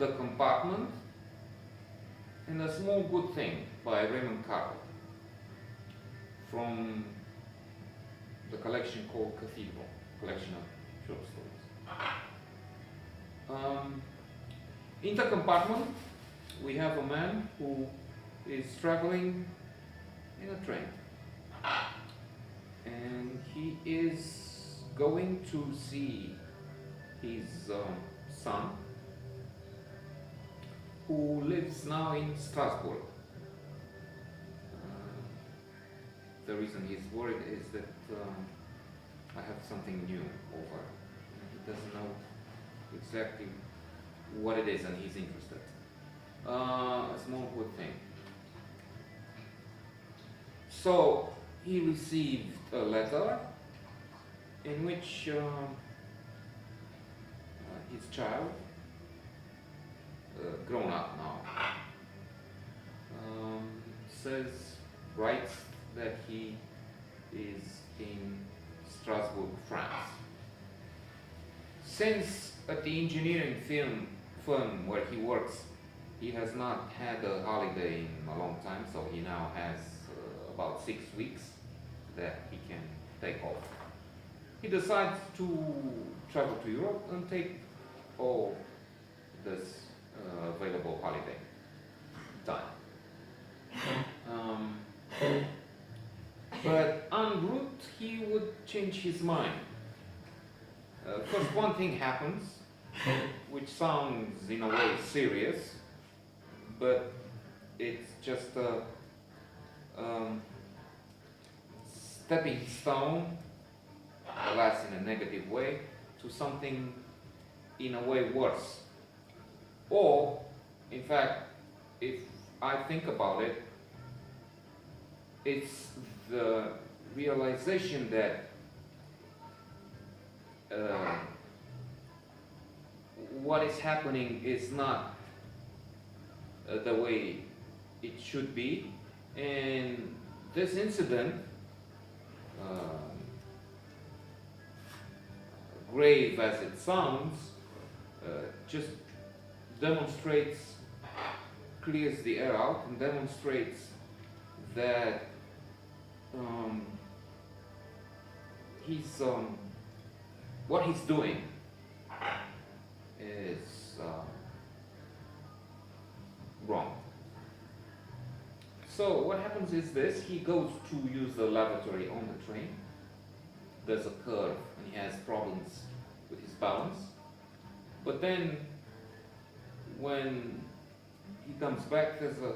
The Compartment, and A Small Good Thing by Raymond Carver, from the collection called Cathedral, collection of short stories. In The Compartment, we have a man who is traveling in a train, and he is going to see his son, who lives now in Strasbourg. The reason he's worried is that I have something new over. He doesn't know exactly what it is, and he's interested. A small good thing. So he received a letter in which his child, grown up now, writes that he is in Strasbourg, France. Since at the engineering firm where he works, he has not had a holiday in a long time, so he now has about 6 weeks that he can take off. He decides to travel to Europe and take all this available holiday time. But en route, he would change his mind. First, one thing happens, which sounds in a way serious, but it's just a stepping stone, alas in a negative way, to something in a way worse. Or, in fact, if I think about it, it's the realization that what is happening is not the way it should be, and this incident, grave as it sounds, just demonstrates, clears the air out and demonstrates that what he's doing is wrong. So what happens is this: he goes to use the lavatory on the train. There's a curve and he has problems with his balance. But then when he comes back, there's a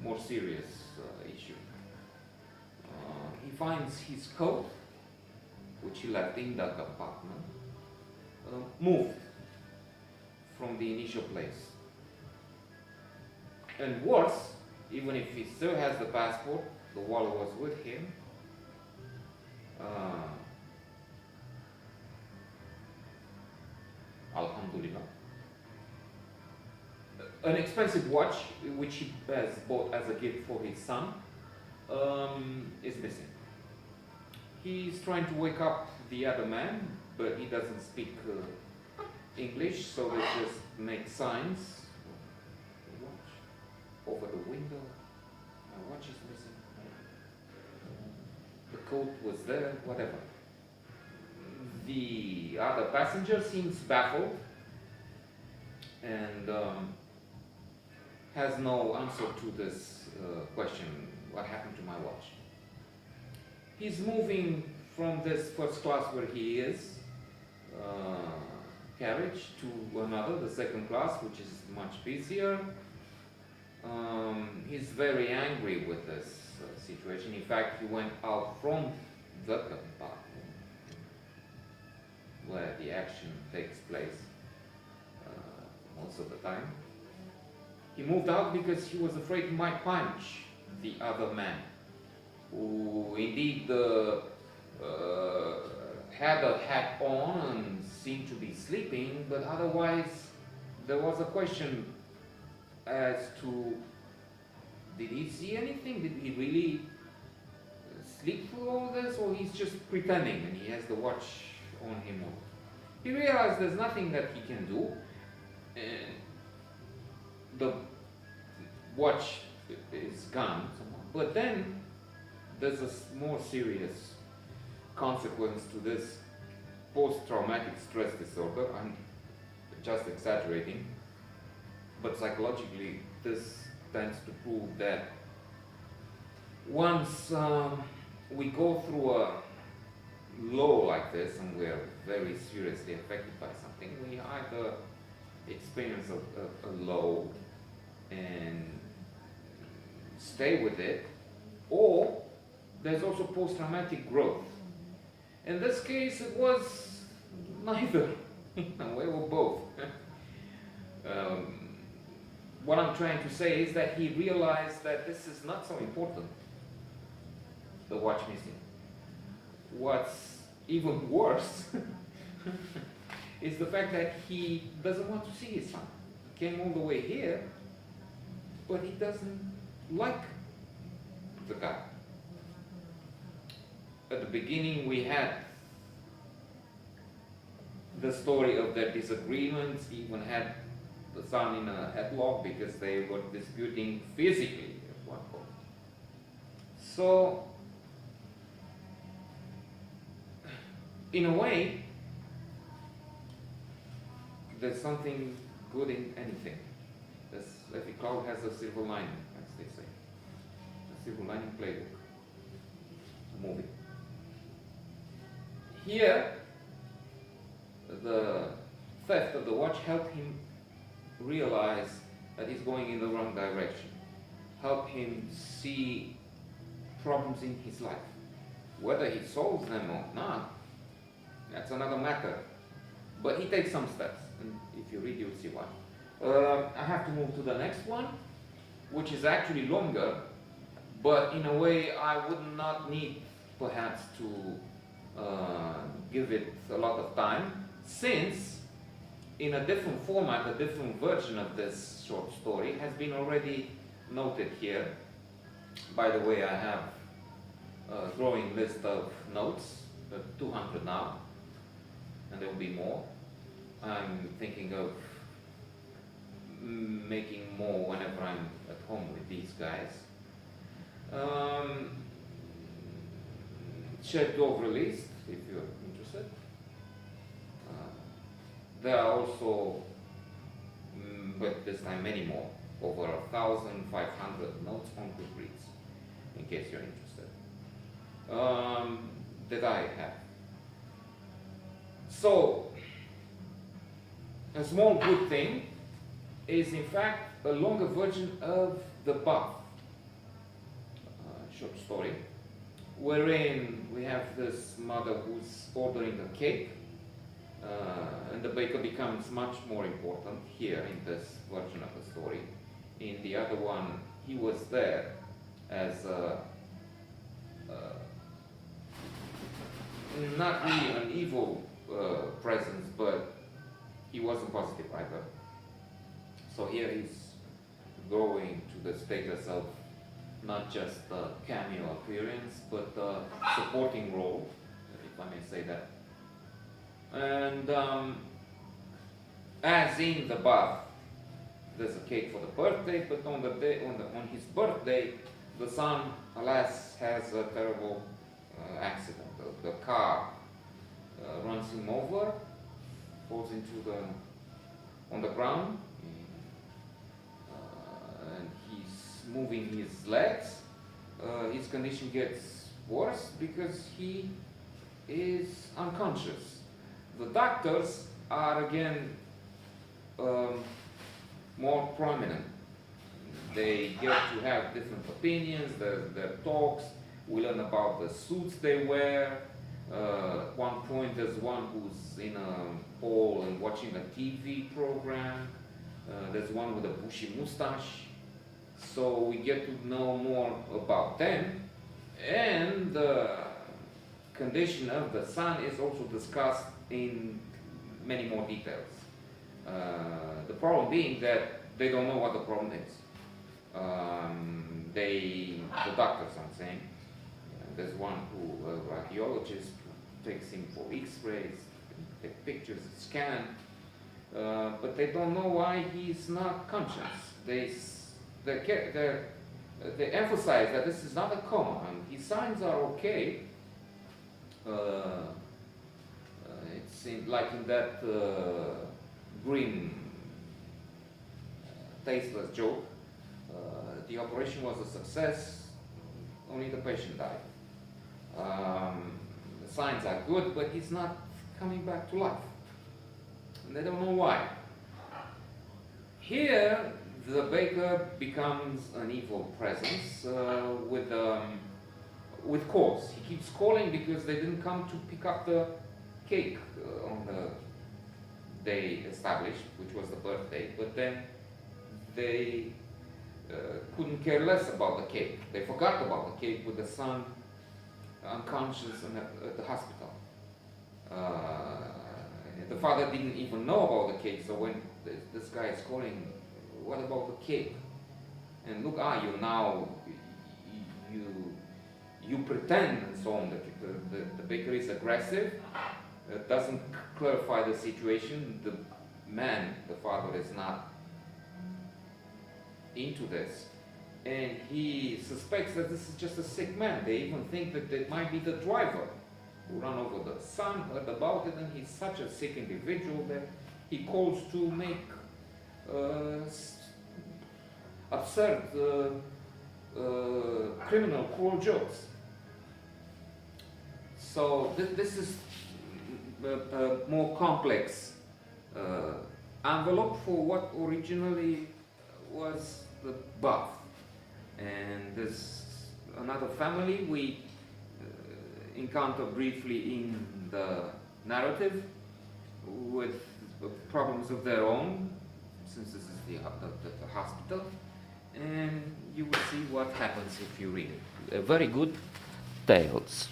more serious issue. He finds his coat, which he left in the compartment, moved from the initial place. And worse, even if he still has the passport, the wallet was with him, Alhamdulillah, an expensive watch, which he has bought as a gift for his son, is missing. He's trying to wake up the other man, but he doesn't speak English, so they just make signs. The watch over the window. My watch is missing. The coat was there, whatever. The other passenger seems baffled and has no answer to this question: what happened to my watch? He's moving from this first class where he is, carriage, to another, the second class, which is much busier. He's very angry with this situation. In fact, he went out from the compartment where the action takes place most of the time. He moved out because he was afraid he might punch the other man, who indeed had a hat on and seemed to be sleeping, but otherwise there was a question as to, did he see anything? Did he really sleep through all this, or he's just pretending and he has the watch on him? He realized there's nothing that he can do, and the watch is gone, but then there's a more serious consequence to this post-traumatic stress disorder. I'm just exaggerating, but psychologically this tends to prove that once we go through a low like this and we're very seriously affected by something, we either experience a low and stay with it, or there's also post-traumatic growth. In this case, it was neither, in a way, or both. What I'm trying to say is that he realized that this is not so important, the watch missing. What's even worse is the fact that he doesn't want to see his son. He came all the way here, but he doesn't like the guy. At the beginning we had the story of their disagreements, he even had the son in a headlock because they were disputing physically at one point. So, in a way, there's something good in anything. Every cloud has a silver lining, as they say. A silver lining playbook. A movie. Here, the theft of the watch helped him realize that he's going in the wrong direction. Helped him see problems in his life. Whether he solves them or not, that's another matter. But he takes some steps, and if you read, you'll see why. I have to move to the next one, which is actually longer, but in a way I would not need perhaps to give it a lot of time, since in a different format, a different version of this short story has been already noted here. By the way, I have a growing list of notes, 200 now, and there will be more. I'm thinking of making more whenever I'm at home with these guys. Checked over list if you're interested. There are also, but this time many more, over 1,500 notes on Goodreads, in case you're interested, that I have. So, a small good thing is in fact a longer version of the Bath short story, wherein we have this mother who's ordering a cake, and the baker becomes much more important here in this version of the story. In the other one, he was there as not really an evil presence, but he wasn't positive either. So here he's going to the status of not just a cameo appearance, but a supporting role, if I may say that. And as in the Bath, there's a cake for the birthday, but on his birthday, the son, alas, has a terrible accident. The car runs him over, falls on the ground, and he's moving his legs. His condition gets worse because he is unconscious. The doctors are again more prominent. They get to have different opinions, their talks. We learn about the suits they wear. At one point there's one who's in a hall and watching a TV program. There's one with a bushy mustache. So we get to know more about them. And the condition of the son is also discussed in many more details. The problem being that they don't know what the problem is. The doctors, I'm saying, there's one an archaeologist who takes him for x-rays, take pictures, scan, but they don't know why he's not conscious. they they emphasize that this is not a coma, and his signs are okay. It seemed like in that grim, tasteless joke, the operation was a success, only the patient died. The signs are good, but he's not coming back to life. And they don't know why. Here, the baker becomes an evil presence with cause. He keeps calling because they didn't come to pick up the cake on the day established, which was the birthday, but then they couldn't care less about the cake. They forgot about the cake with the son unconscious and at the hospital. The father didn't even know about the cake, so when this guy is calling, what about the cake? And look, you now, you pretend and so on. The baker is aggressive, doesn't clarify the situation. The man, the father, is not into this. And he suspects that this is just a sick man. They even think that it might be the driver who ran over the son, heard about it, and he's such a sick individual that he calls to make absurd, criminal, cruel jokes. So this is a more complex envelope for what originally was the bath. And there's another family we encounter briefly in the narrative with problems of their own, since this is the hospital, and you will see what happens if you read it. Very good tales.